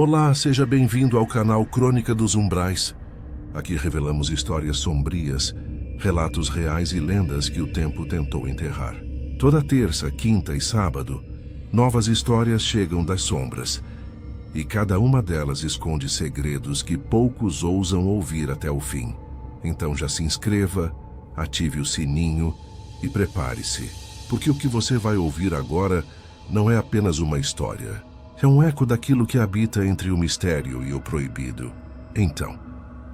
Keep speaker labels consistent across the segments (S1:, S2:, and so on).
S1: Olá, seja bem-vindo ao canal Crônica dos Umbrais. Aqui revelamos histórias sombrias, relatos reais e lendas que o tempo tentou enterrar. Toda terça, quinta e sábado, novas histórias chegam das sombras. E cada uma delas esconde segredos que poucos ousam ouvir até o fim. Então já se inscreva, ative o sininho e prepare-se, porque o que você vai ouvir agora não é apenas uma história. É um eco daquilo que habita entre o mistério e o proibido. Então,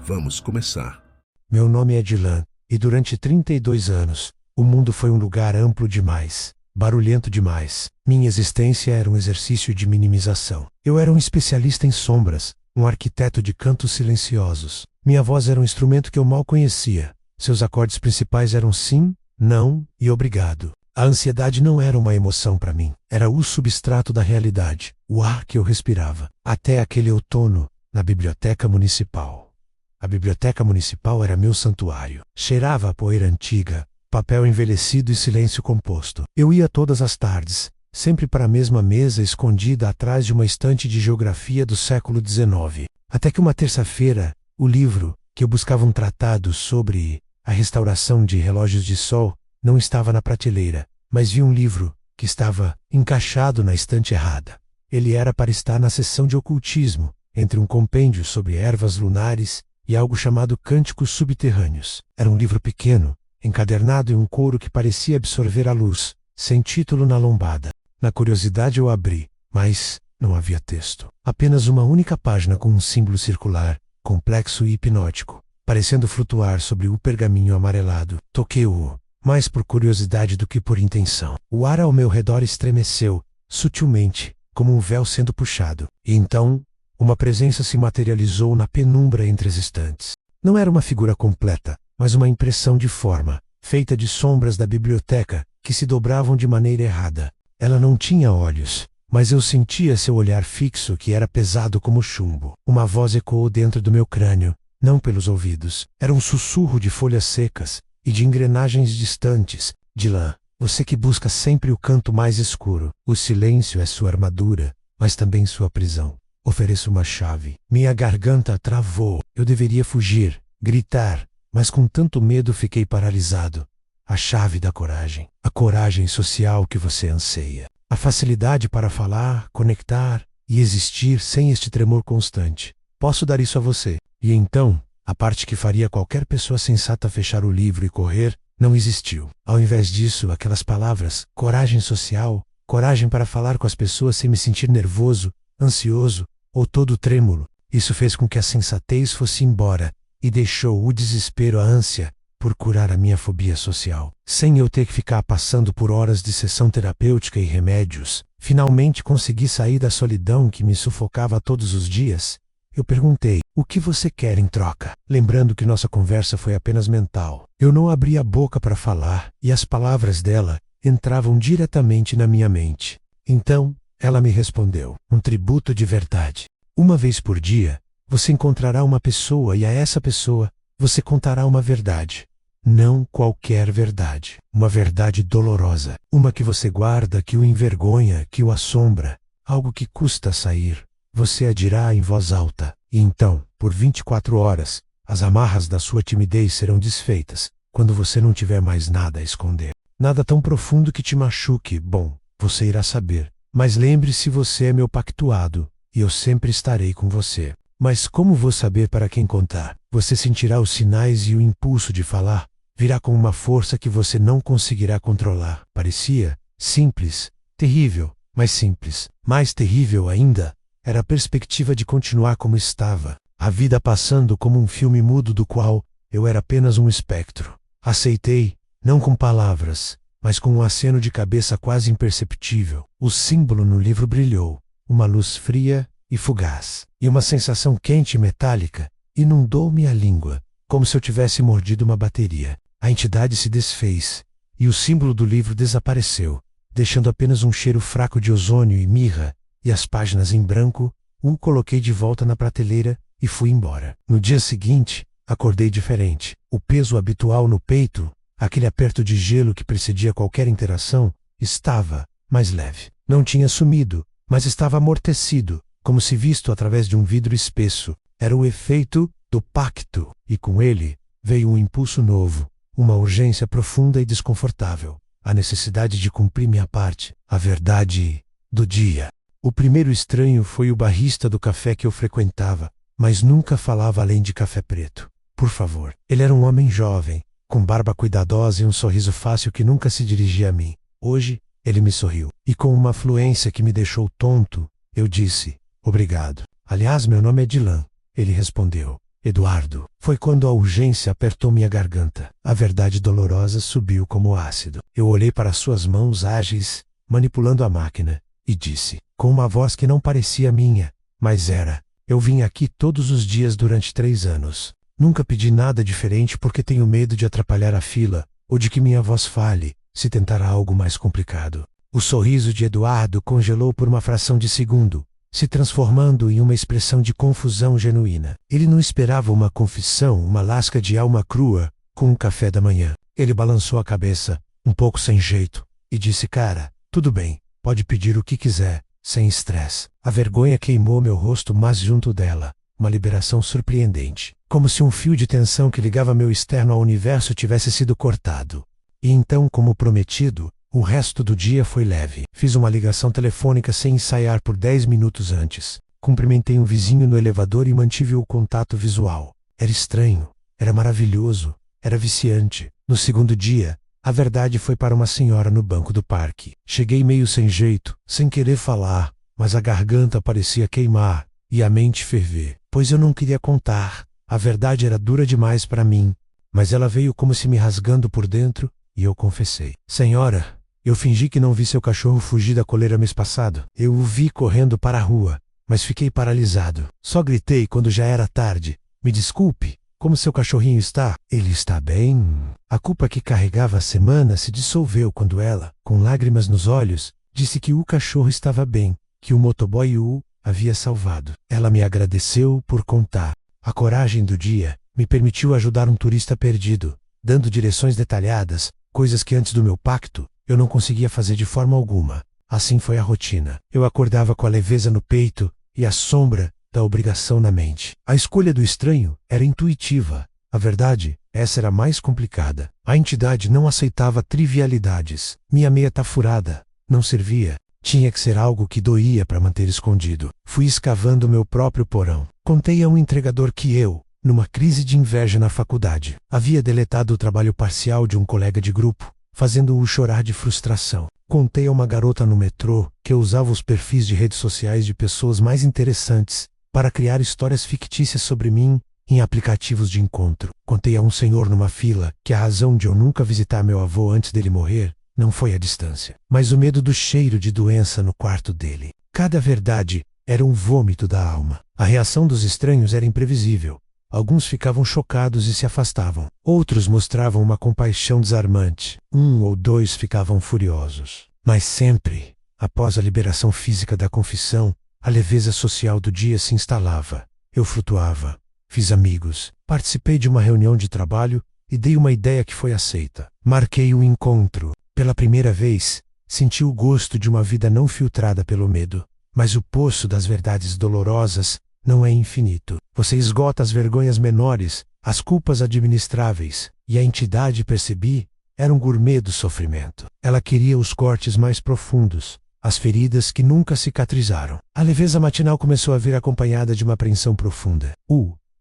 S1: vamos começar.
S2: Meu nome é Dylan, e durante 32 anos, o mundo foi um lugar amplo demais, barulhento demais. Minha existência era um exercício de minimização. Eu era um especialista em sombras, um arquiteto de cantos silenciosos. Minha voz era um instrumento que eu mal conhecia. Seus acordes principais eram sim, não e obrigado. A ansiedade não era uma emoção para mim, era o substrato da realidade, o ar que eu respirava. Até aquele outono, na biblioteca municipal. A biblioteca municipal era meu santuário. Cheirava a poeira antiga, papel envelhecido e silêncio composto. Eu ia todas as tardes, sempre para a mesma mesa escondida atrás de uma estante de geografia do século XIX. Até que uma terça-feira, o livro, que eu buscava um tratado sobre a restauração de relógios de sol, não estava na prateleira, mas vi um livro que estava encaixado na estante errada. Ele era para estar na seção de ocultismo, entre um compêndio sobre ervas lunares e algo chamado Cânticos Subterrâneos. Era um livro pequeno, encadernado em um couro que parecia absorver a luz, sem título na lombada. Na curiosidade eu abri, mas não havia texto. Apenas uma única página com um símbolo circular, complexo e hipnótico, parecendo flutuar sobre o pergaminho amarelado. Toquei-o, mais por curiosidade do que por intenção. O ar ao meu redor estremeceu, sutilmente, como um véu sendo puxado. E então, uma presença se materializou na penumbra entre as estantes. Não era uma figura completa, mas uma impressão de forma, feita de sombras da biblioteca, que se dobravam de maneira errada. Ela não tinha olhos, mas eu sentia seu olhar fixo que era pesado como chumbo. Uma voz ecoou dentro do meu crânio, não pelos ouvidos. Era um sussurro de folhas secas e de engrenagens distantes. Dylan, você que busca sempre o canto mais escuro. O silêncio é sua armadura, mas também sua prisão. Ofereço uma chave. Minha garganta travou. Eu deveria fugir, gritar, mas com tanto medo fiquei paralisado. A chave da coragem. A coragem social que você anseia. A facilidade para falar, conectar e existir sem este tremor constante. Posso dar isso a você. E então, a parte que faria qualquer pessoa sensata fechar o livro e correr, não existiu. Ao invés disso, aquelas palavras, coragem social, coragem para falar com as pessoas sem me sentir nervoso, ansioso ou todo trêmulo. Isso fez com que a sensatez fosse embora e deixou o desespero, a ânsia, por curar a minha fobia social. Sem eu ter que ficar passando por horas de sessão terapêutica e remédios, finalmente consegui sair da solidão que me sufocava todos os dias. Eu perguntei, o que você quer em troca? Lembrando que nossa conversa foi apenas mental. Eu não abri a boca para falar, e as palavras dela entravam diretamente na minha mente. Então, ela me respondeu, um tributo de verdade. Uma vez por dia, você encontrará uma pessoa e a essa pessoa, você contará uma verdade. Não qualquer verdade. Uma verdade dolorosa. Uma que você guarda, que o envergonha, que o assombra. Algo que custa sair. Você a dirá em voz alta, e então, por 24 horas, as amarras da sua timidez serão desfeitas, quando você não tiver mais nada a esconder. Nada tão profundo que te machuque, bom, você irá saber. Mas lembre-se, você é meu pactuado, e eu sempre estarei com você. Mas como vou saber para quem contar? Você sentirá os sinais e o impulso de falar virá com uma força que você não conseguirá controlar. Parecia simples, terrível, mas simples. Mais terrível ainda era a perspectiva de continuar como estava, a vida passando como um filme mudo do qual eu era apenas um espectro. Aceitei, não com palavras, mas com um aceno de cabeça quase imperceptível. O símbolo no livro brilhou, uma luz fria e fugaz, e uma sensação quente e metálica inundou-me a língua, como se eu tivesse mordido uma bateria. A entidade se desfez, e o símbolo do livro desapareceu, deixando apenas um cheiro fraco de ozônio e mirra, e as páginas em branco. O coloquei de volta na prateleira e fui embora. No dia seguinte, acordei diferente. O peso habitual no peito, aquele aperto de gelo que precedia qualquer interação, estava mais leve. Não tinha sumido, mas estava amortecido, como se visto através de um vidro espesso. Era o efeito do pacto, e com ele veio um impulso novo, uma urgência profunda e desconfortável, a necessidade de cumprir minha parte, a verdade do dia. O primeiro estranho foi o barrista do café que eu frequentava, mas nunca falava além de café preto. Por favor. Ele era um homem jovem, com barba cuidadosa e um sorriso fácil que nunca se dirigia a mim. Hoje, ele me sorriu, e com uma fluência que me deixou tonto, eu disse, obrigado. Aliás, meu nome é Dylan. Ele respondeu, Eduardo. Foi quando a urgência apertou minha garganta. A verdade dolorosa subiu como ácido. Eu olhei para suas mãos ágeis, manipulando a máquina, e disse, com uma voz que não parecia minha, mas era, eu vim aqui todos os dias durante 3 anos. Nunca pedi nada diferente porque tenho medo de atrapalhar a fila, ou de que minha voz falhe, se tentar algo mais complicado. O sorriso de Eduardo congelou por uma fração de segundo, se transformando em uma expressão de confusão genuína. Ele não esperava uma confissão, uma lasca de alma crua, com o café da manhã. Ele balançou a cabeça, um pouco sem jeito, e disse, cara, tudo bem, pode pedir o que quiser, sem estresse. A vergonha queimou meu rosto mais junto dela, uma liberação surpreendente, como se um fio de tensão que ligava meu externo ao universo tivesse sido cortado. E então, como prometido, o resto do dia foi leve. Fiz uma ligação telefônica sem ensaiar por 10 minutos antes. Cumprimentei um vizinho no elevador e mantive o contato visual. Era estranho, era maravilhoso, era viciante. No segundo dia, a verdade foi para uma senhora no banco do parque. Cheguei meio sem jeito, sem querer falar, mas a garganta parecia queimar e a mente ferver, pois eu não queria contar. A verdade era dura demais para mim, mas ela veio como se me rasgando por dentro, e eu confessei. Senhora, eu fingi que não vi seu cachorro fugir da coleira mês passado. Eu o vi correndo para a rua, mas fiquei paralisado. Só gritei quando já era tarde. Me desculpe, como seu cachorrinho está? Ele está bem? A culpa que carregava há semanas se dissolveu quando ela, com lágrimas nos olhos, disse que o cachorro estava bem, que o motoboy o havia salvado. Ela me agradeceu por contar. A coragem do dia me permitiu ajudar um turista perdido, dando direções detalhadas, coisas que antes do meu pacto, eu não conseguia fazer de forma alguma. Assim foi a rotina. Eu acordava com a leveza no peito e a sombra da obrigação na mente. A escolha do estranho era intuitiva. A verdade, essa era mais complicada. A entidade não aceitava trivialidades. Minha meia tá furada. Não servia. Tinha que ser algo que doía para manter escondido. Fui escavando meu próprio porão. Contei a um entregador que eu, numa crise de inveja na faculdade, havia deletado o trabalho parcial de um colega de grupo, fazendo-o chorar de frustração. Contei a uma garota no metrô que eu usava os perfis de redes sociais de pessoas mais interessantes para criar histórias fictícias sobre mim em aplicativos de encontro. Contei a um senhor numa fila que a razão de eu nunca visitar meu avô antes dele morrer não foi a distância, mas o medo do cheiro de doença no quarto dele. Cada verdade era um vômito da alma. A reação dos estranhos era imprevisível. Alguns ficavam chocados e se afastavam. Outros mostravam uma compaixão desarmante. 1 ou 2 ficavam furiosos. Mas sempre, após a liberação física da confissão, a leveza social do dia se instalava. Eu flutuava. Fiz amigos. Participei de uma reunião de trabalho e dei uma ideia que foi aceita. Marquei um encontro. Pela primeira vez, senti o gosto de uma vida não filtrada pelo medo. Mas o poço das verdades dolorosas não é infinito. Você esgota as vergonhas menores, as culpas administráveis, e a entidade, percebi, era um gourmet do sofrimento. Ela queria os cortes mais profundos, as feridas que nunca cicatrizaram. A leveza matinal começou a vir acompanhada de uma apreensão profunda.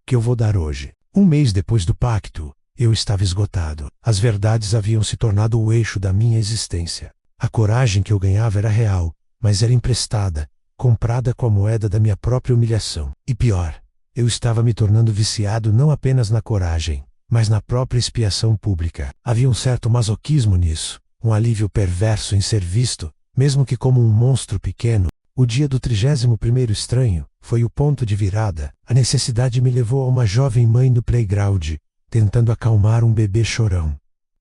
S2: Que eu vou dar hoje. 1 mês depois do pacto, eu estava esgotado. As verdades haviam se tornado o eixo da minha existência. A coragem que eu ganhava era real, mas era emprestada, comprada com a moeda da minha própria humilhação. E pior, eu estava me tornando viciado não apenas na coragem, mas na própria expiação pública. Havia um certo masoquismo nisso, um alívio perverso em ser visto, mesmo que como um monstro pequeno. O dia do 31º estranho foi o ponto de virada. A necessidade me levou a uma jovem mãe no playground, tentando acalmar um bebê chorão.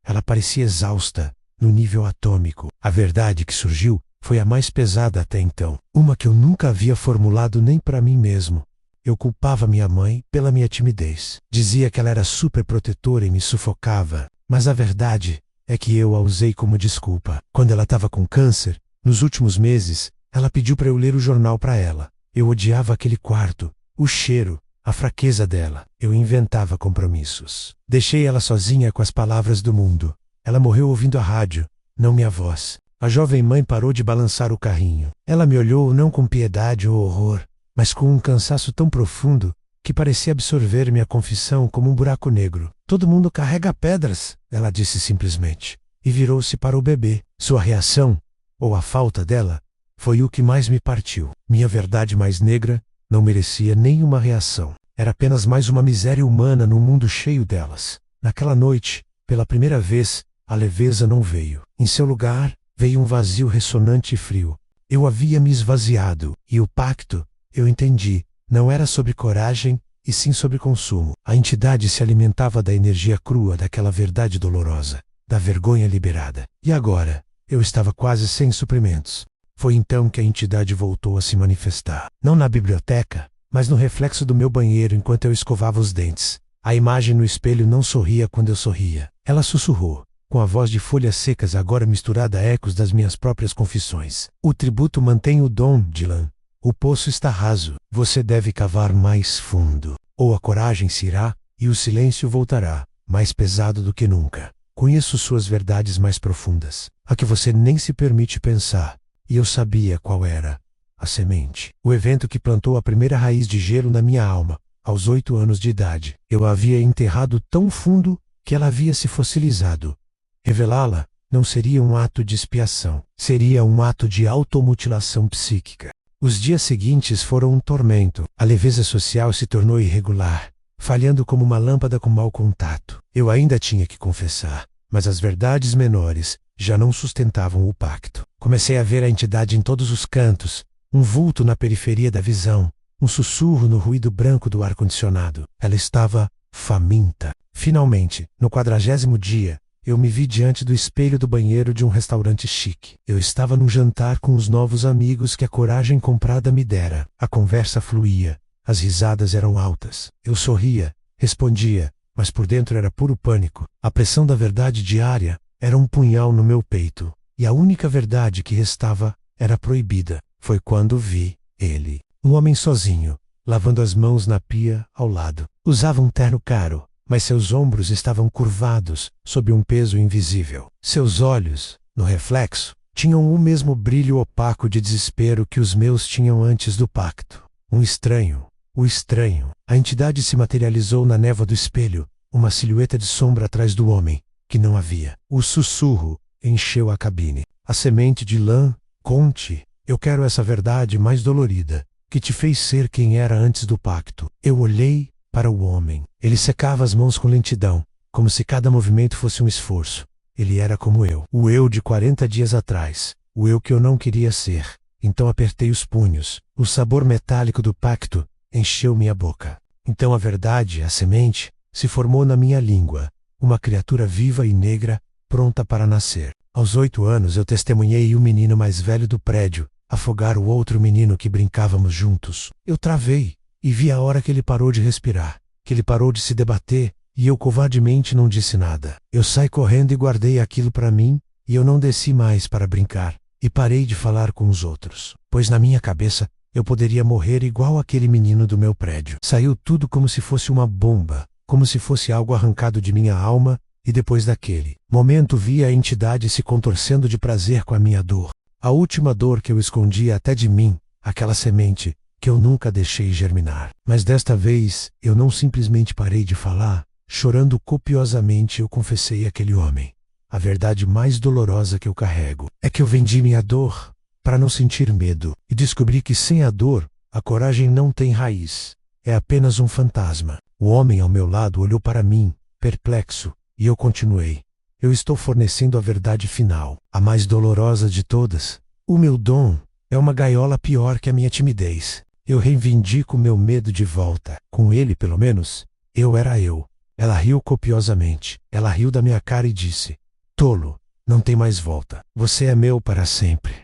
S2: Ela parecia exausta, no nível atômico. A verdade que surgiu foi a mais pesada até então, uma que eu nunca havia formulado nem para mim mesmo. Eu culpava minha mãe pela minha timidez. Dizia que ela era super protetora e me sufocava, mas a verdade é que eu a usei como desculpa. Quando ela estava com câncer, nos últimos meses, ela pediu para eu ler o jornal para ela. Eu odiava aquele quarto, o cheiro, a fraqueza dela. Eu inventava compromissos. Deixei ela sozinha com as palavras do mundo. Ela morreu ouvindo a rádio, não minha voz. A jovem mãe parou de balançar o carrinho. Ela me olhou não com piedade ou horror, mas com um cansaço tão profundo que parecia absorver minha confissão como um buraco negro. Todo mundo carrega pedras, ela disse simplesmente, e virou-se para o bebê. Sua reação, ou a falta dela, foi o que mais me partiu. Minha verdade mais negra não merecia nenhuma reação. Era apenas mais uma miséria humana num mundo cheio delas. Naquela noite, pela primeira vez, a leveza não veio. Em seu lugar, veio um vazio ressonante e frio. Eu havia me esvaziado, e o pacto, eu entendi, não era sobre coragem, e sim sobre consumo. A entidade se alimentava da energia crua daquela verdade dolorosa, da vergonha liberada. E agora, eu estava quase sem suprimentos. Foi então que a entidade voltou a se manifestar. Não na biblioteca, mas no reflexo do meu banheiro enquanto eu escovava os dentes. A imagem no espelho não sorria quando eu sorria. Ela sussurrou, com a voz de folhas secas agora misturada a ecos das minhas próprias confissões. O tributo mantém o dom, Dylan. O poço está raso. Você deve cavar mais fundo. Ou a coragem se irá, e o silêncio voltará, mais pesado do que nunca. Conheço suas verdades mais profundas, a que você nem se permite pensar. E eu sabia qual era. A semente. O evento que plantou a primeira raiz de gelo na minha alma, aos 8 anos de idade. Eu a havia enterrado tão fundo que ela havia se fossilizado. Revelá-la não seria um ato de expiação, seria um ato de automutilação psíquica. Os dias seguintes foram um tormento. A leveza social se tornou irregular, falhando como uma lâmpada com mau contato. Eu ainda tinha que confessar, mas as verdades menores já não sustentavam o pacto. Comecei a ver a entidade em todos os cantos, um vulto na periferia da visão, um sussurro no ruído branco do ar-condicionado. Ela estava faminta. Finalmente, no 40º dia, eu me vi diante do espelho do banheiro de um restaurante chique. Eu estava num jantar com os novos amigos que a coragem comprada me dera. A conversa fluía, as risadas eram altas. Eu sorria, respondia, mas por dentro era puro pânico. A pressão da verdade diária era um punhal no meu peito, e a única verdade que restava era proibida. Foi quando vi ele, um homem sozinho, lavando as mãos na pia ao lado. Usava um terno caro, mas seus ombros estavam curvados sob um peso invisível. Seus olhos, no reflexo, tinham o mesmo brilho opaco de desespero que os meus tinham antes do pacto. Um estranho, o estranho. A entidade se materializou na névoa do espelho, uma silhueta de sombra atrás do homem, que não havia. O sussurro encheu a cabine. A semente de lã, conte, eu quero essa verdade mais dolorida, que te fez ser quem era antes do pacto. Eu olhei para o homem. Ele secava as mãos com lentidão, como se cada movimento fosse um esforço. Ele era como eu. O eu de 40 dias atrás. O eu que eu não queria ser. Então apertei os punhos. O sabor metálico do pacto encheu minha boca. Então a verdade, a semente, se formou na minha língua. Uma criatura viva e negra, pronta para nascer. Aos 8 anos eu testemunhei o menino mais velho do prédio afogar o outro menino que brincávamos juntos. Eu travei e vi a hora que ele parou de respirar, que ele parou de se debater, e eu covardemente não disse nada. Eu saí correndo e guardei aquilo para mim, e eu não desci mais para brincar, e parei de falar com os outros, pois na minha cabeça eu poderia morrer igual aquele menino do meu prédio. Saiu tudo como se fosse uma bomba, como se fosse algo arrancado de minha alma, e depois daquele momento vi a entidade se contorcendo de prazer com a minha dor. A última dor que eu escondia até de mim, aquela semente que eu nunca deixei germinar. Mas desta vez, eu não simplesmente parei de falar, chorando copiosamente eu confessei àquele homem. A verdade mais dolorosa que eu carrego é que eu vendi minha dor para não sentir medo, e descobri que sem a dor, a coragem não tem raiz, é apenas um fantasma. O homem ao meu lado olhou para mim, perplexo, e eu continuei. Eu estou fornecendo a verdade final, a mais dolorosa de todas. O meu dom é uma gaiola pior que a minha timidez. Eu reivindico meu medo de volta. Com ele, pelo menos, eu era eu. Ela riu copiosamente. Ela riu da minha cara e disse: tolo, não tem mais volta. Você é meu para sempre.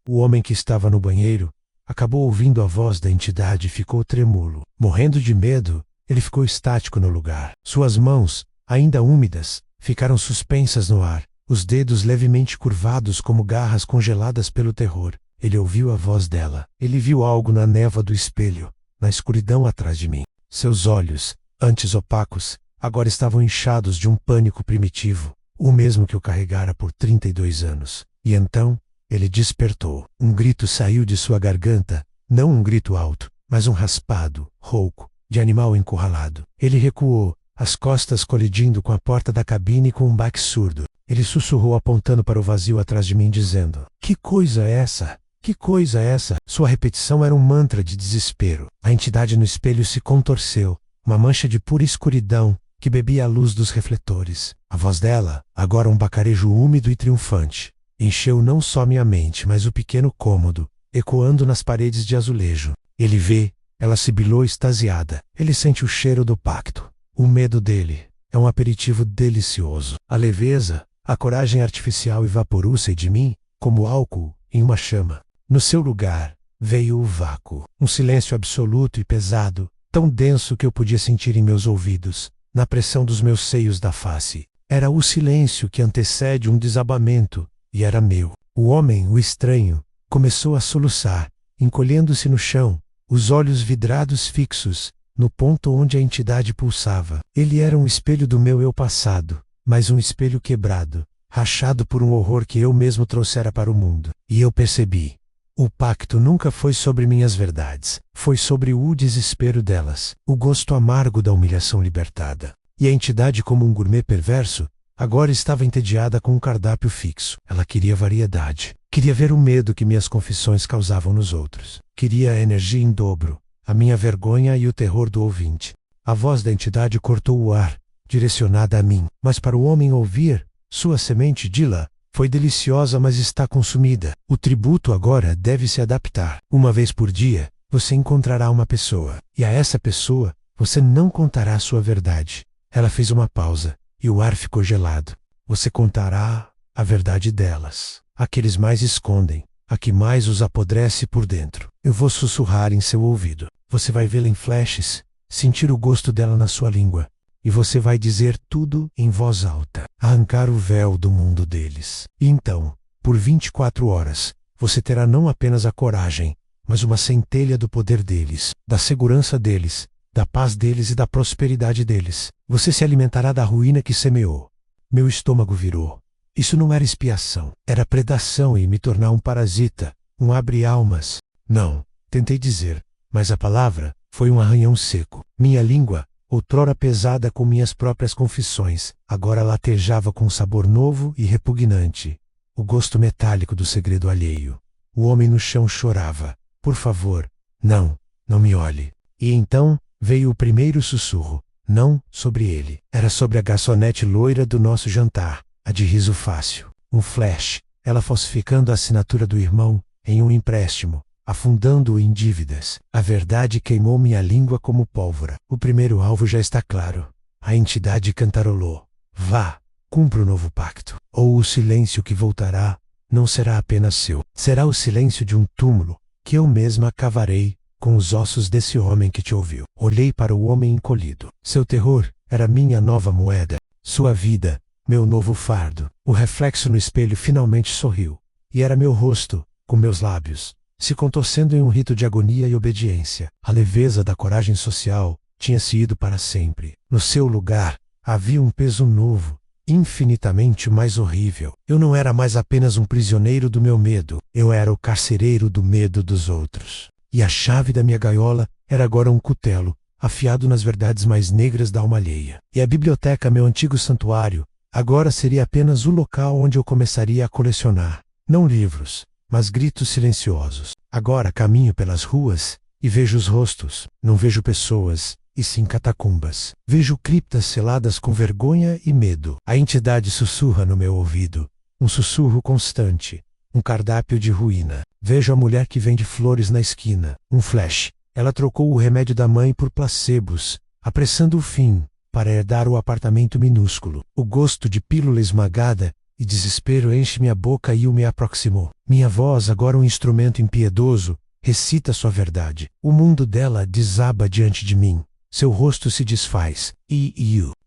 S2: O homem que estava no banheiro acabou ouvindo a voz da entidade e ficou trêmulo. Morrendo de medo, ele ficou estático no lugar. Suas mãos, ainda úmidas, ficaram suspensas no ar, os dedos levemente curvados como garras congeladas pelo terror. Ele ouviu a voz dela. Ele viu algo na névoa do espelho, na escuridão atrás de mim. Seus olhos, antes opacos, agora estavam inchados de um pânico primitivo, o mesmo que eu carregara por 32 anos. E então, ele despertou. Um grito saiu de sua garganta, não um grito alto, mas um raspado, rouco, de animal encurralado. Ele recuou, as costas colidindo com a porta da cabine com um baque surdo. Ele sussurrou apontando para o vazio atrás de mim, dizendo: "Que coisa é essa? Que coisa é essa?" Sua repetição era um mantra de desespero. A entidade no espelho se contorceu, uma mancha de pura escuridão que bebia a luz dos refletores. A voz dela, agora um bacarejo úmido e triunfante, encheu não só minha mente, mas o pequeno cômodo, ecoando nas paredes de azulejo. Ele vê, ela sibilou extasiada. Ele sente o cheiro do pacto. O medo dele é um aperitivo delicioso. A leveza, a coragem artificial evaporou-se de mim, como álcool em uma chama. No seu lugar, veio o vácuo. Um silêncio absoluto e pesado, tão denso que eu podia sentir em meus ouvidos, na pressão dos meus seios da face. Era o silêncio que antecede um desabamento, e era meu. O homem, o estranho, começou a soluçar, encolhendo-se no chão, os olhos vidrados fixos, no ponto onde a entidade pulsava. Ele era um espelho do meu eu passado, mas um espelho quebrado, rachado por um horror que eu mesmo trouxera para o mundo. E eu percebi. O pacto nunca foi sobre minhas verdades, foi sobre o desespero delas, o gosto amargo da humilhação libertada. E a entidade, como um gourmet perverso, agora estava entediada com um cardápio fixo. Ela queria variedade. Queria ver o medo que minhas confissões causavam nos outros. Queria a energia em dobro, a minha vergonha e o terror do ouvinte. A voz da entidade cortou o ar, direcionada a mim. Mas para o homem ouvir, sua semente Dila foi deliciosa, mas está consumida. O tributo agora deve se adaptar. Uma vez por dia, você encontrará uma pessoa. E a essa pessoa, você não contará sua verdade. Ela fez uma pausa, e o ar ficou gelado. Você contará a verdade delas. A que eles mais escondem, a que mais os apodrece por dentro. Eu vou sussurrar em seu ouvido. Você vai vê-la em flashes, sentir o gosto dela na sua língua. E você vai dizer tudo em voz alta, arrancar o véu do mundo deles. E então, por 24 horas, você terá não apenas a coragem, mas uma centelha do poder deles, da segurança deles, da paz deles e da prosperidade deles. Você se alimentará da ruína que semeou. Meu estômago virou. Isso não era expiação, era predação e me tornar um parasita, um abre-almas. Não, tentei dizer, mas a palavra foi um arranhão seco. Minha língua, outrora pesada com minhas próprias confissões, agora latejava com um sabor novo e repugnante. O gosto metálico do segredo alheio. O homem no chão chorava. Por favor, não me olhe. E então, veio o primeiro sussurro. Não sobre ele. Era sobre a garçonete loira do nosso jantar, a de riso fácil. Um flash, ela falsificando a assinatura do irmão, em um empréstimo, afundando-o em dívidas. A verdade queimou minha língua como pólvora. O primeiro alvo já está claro. A entidade cantarolou. Vá, cumpra o novo pacto. Ou o silêncio que voltará, não será apenas seu. Será o silêncio de um túmulo, que eu mesma cavarei, com os ossos desse homem que te ouviu. Olhei para o homem encolhido. Seu terror era minha nova moeda. Sua vida, meu novo fardo. O reflexo no espelho finalmente sorriu. E era meu rosto, com meus lábios, se contorcendo em um rito de agonia e obediência. A leveza da coragem social tinha se ido para sempre. No seu lugar, havia um peso novo, infinitamente mais horrível. Eu não era mais apenas um prisioneiro do meu medo. Eu era o carcereiro do medo dos outros. E a chave da minha gaiola era agora um cutelo, afiado nas verdades mais negras da alma alheia. E a biblioteca, meu antigo santuário, agora seria apenas o local onde eu começaria a colecionar, não livros, mas gritos silenciosos. Agora caminho pelas ruas e vejo os rostos, não vejo pessoas, e sim catacumbas. Vejo criptas seladas com vergonha e medo. A entidade sussurra no meu ouvido, um sussurro constante, um cardápio de ruína. Vejo a mulher que vende flores na esquina. Um flash. Ela trocou o remédio da mãe por placebos, apressando o fim, para herdar o apartamento minúsculo. O gosto de pílula esmagada e desespero enche minha boca e o me aproximou. Minha voz, agora um instrumento impiedoso, recita sua verdade. O mundo dela desaba diante de mim. Seu rosto se desfaz.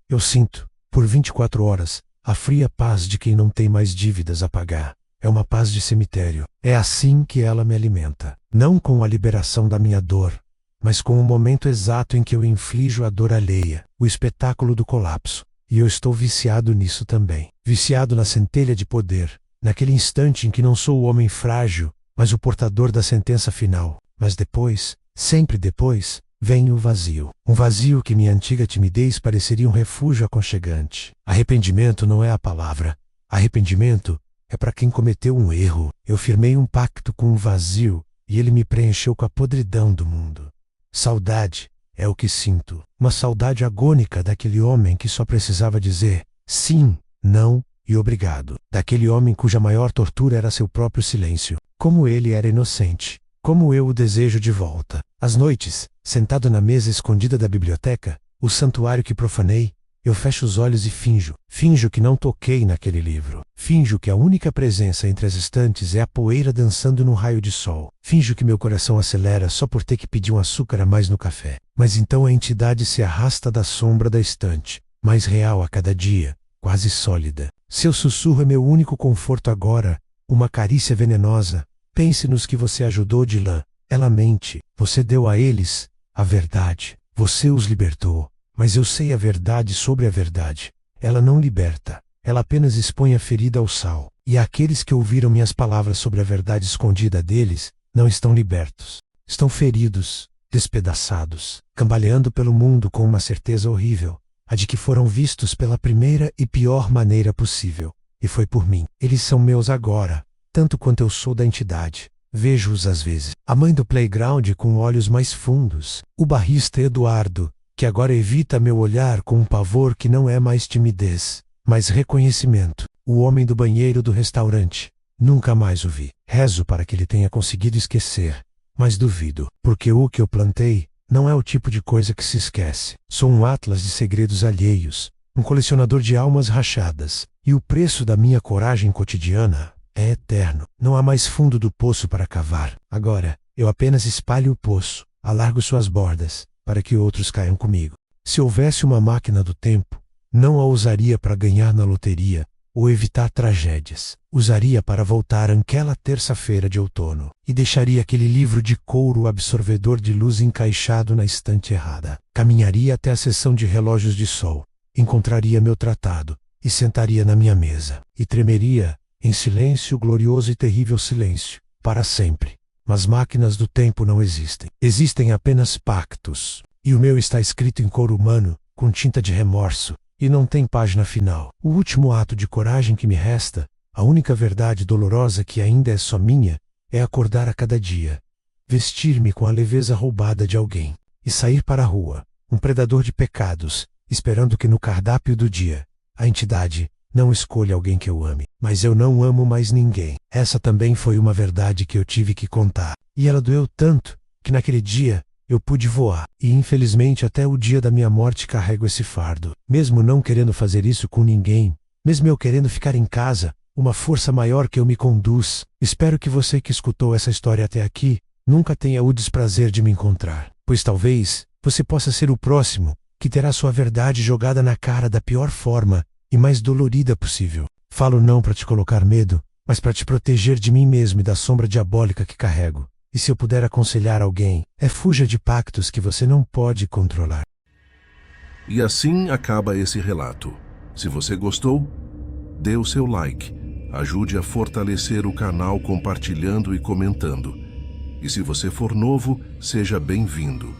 S2: Eu sinto, por 24 horas, a fria paz de quem não tem mais dívidas a pagar. é uma paz de cemitério. É assim que ela me alimenta. Não com a liberação da minha dor, mas com o momento exato em que eu inflijo a dor alheia, o espetáculo do colapso. E eu estou viciado nisso também. Viciado na centelha de poder, naquele instante em que não sou o homem frágil, mas o portador da sentença final. Mas depois, sempre depois, vem o vazio. Um vazio que minha antiga timidez pareceria um refúgio aconchegante. Arrependimento não é a palavra. Arrependimento é para quem cometeu um erro. Eu firmei um pacto com o vazio e ele me preencheu com a podridão do mundo. Saudade é o que sinto. Uma saudade agônica daquele homem que só precisava dizer sim, não e obrigado. Daquele homem cuja maior tortura era seu próprio silêncio. Como ele era inocente. Como eu o desejo de volta. Às noites, sentado na mesa escondida da biblioteca, o santuário que profanei, eu fecho os olhos e finjo que não toquei naquele livro. Finjo que a única presença entre as estantes é a poeira dançando num raio de sol. Finjo que meu coração acelera só por ter que pedir um açúcar a mais no café. Mas então a entidade se arrasta da sombra da estante, mais real a cada dia, quase sólida. Seu sussurro é meu único conforto agora, uma carícia venenosa. Pense nos que você ajudou, Dylan. Ela mente. Você deu a eles a verdade. Você os libertou. Mas eu sei a verdade sobre a verdade. Ela não liberta. Ela apenas expõe a ferida ao sal. E aqueles que ouviram minhas palavras sobre a verdade escondida deles, não estão libertos. Estão feridos, despedaçados, cambaleando pelo mundo com uma certeza horrível, a de que foram vistos pela primeira e pior maneira possível. E foi por mim. Eles são meus agora, tanto quanto eu sou da entidade. Vejo-os às vezes. A mãe do playground com olhos mais fundos. O barrista Eduardo, que agora evita meu olhar com um pavor que não é mais timidez, mas reconhecimento. O homem do banheiro do restaurante. Nunca mais o vi. Rezo para que ele tenha conseguido esquecer, mas duvido, porque o que eu plantei não é o tipo de coisa que se esquece. Sou um atlas de segredos alheios, um colecionador de almas rachadas, e o preço da minha coragem cotidiana é eterno. Não há mais fundo do poço para cavar. Agora, eu apenas espalho o poço, alargo suas bordas, para que outros caiam comigo. Se houvesse uma máquina do tempo, não a usaria para ganhar na loteria ou evitar tragédias. Usaria para voltar àquela terça-feira de outono e deixaria aquele livro de couro absorvedor de luz encaixado na estante errada. Caminharia até a seção de relógios de sol, encontraria meu tratado e sentaria na minha mesa. E tremeria, em silêncio, glorioso e terrível silêncio, para sempre. Mas máquinas do tempo não existem. Existem apenas pactos. E o meu está escrito em couro humano, com tinta de remorso, e não tem página final. O último ato de coragem que me resta, a única verdade dolorosa que ainda é só minha, é acordar a cada dia, vestir-me com a leveza roubada de alguém, e sair para a rua, um predador de pecados, esperando que no cardápio do dia, a entidade não escolha alguém que eu ame. Mas eu não amo mais ninguém. Essa também foi uma verdade que eu tive que contar. E ela doeu tanto, que naquele dia, eu pude voar. E infelizmente até o dia da minha morte carrego esse fardo. Mesmo não querendo fazer isso com ninguém, mesmo eu querendo ficar em casa, uma força maior que eu me conduz. Espero que você que escutou essa história até aqui, nunca tenha o desprazer de me encontrar. Pois talvez, você possa ser o próximo, que terá sua verdade jogada na cara da pior forma, e mais dolorida possível. Falo não para te colocar medo, mas para te proteger de mim mesmo e da sombra diabólica que carrego. E se eu puder aconselhar alguém, fuja de pactos que você não pode controlar.
S1: E assim acaba esse relato. Se você gostou, dê o seu like. Ajude a fortalecer o canal compartilhando e comentando. E se você for novo, seja bem-vindo.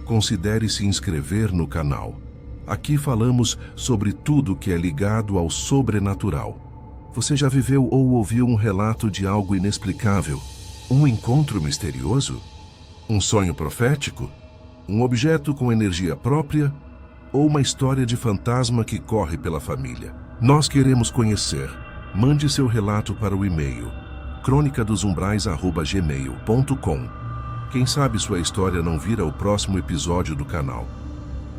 S1: Considere se inscrever no canal. Aqui falamos sobre tudo que é ligado ao sobrenatural. Você já viveu ou ouviu um relato de algo inexplicável? Um encontro misterioso? Um sonho profético? Um objeto com energia própria? Ou uma história de fantasma que corre pela família? Nós queremos conhecer. Mande seu relato para o e-mail cronicadosumbraes@gmail.com. Quem sabe sua história não vira o próximo episódio do canal.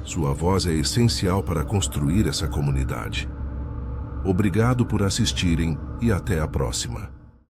S1: Sua voz é essencial para construir essa comunidade. Obrigado por assistirem e até a próxima.